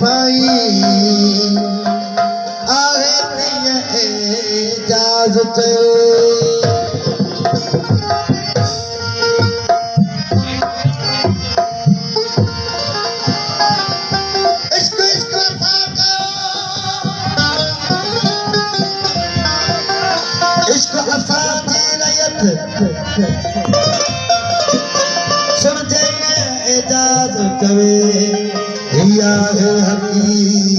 पाई आहे तीअं इजाज़त इश्क असांजी रयत सुनजे इजाज़त वे हिया है हकीकत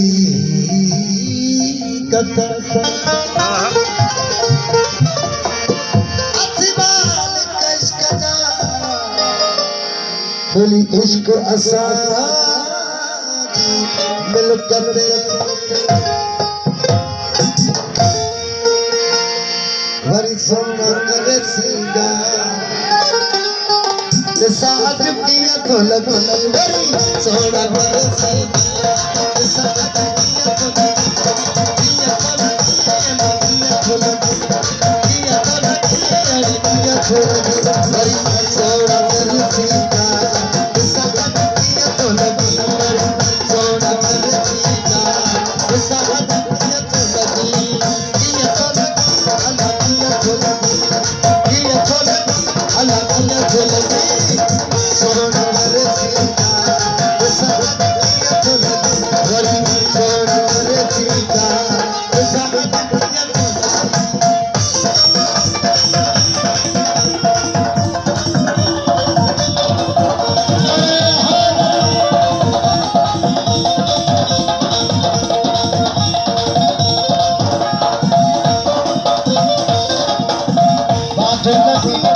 अथवाल इश्क जा बोली इश्क असांजी मिलकत वरी सोना करे सिंगार साथ पिया तो लगो वरी सोना करे सिंगार साथ पिया तो वरी सोना करे सिंगार साथ पिया तो लगो सोना करे सिंगार साथ पिया तो लगो Thank you.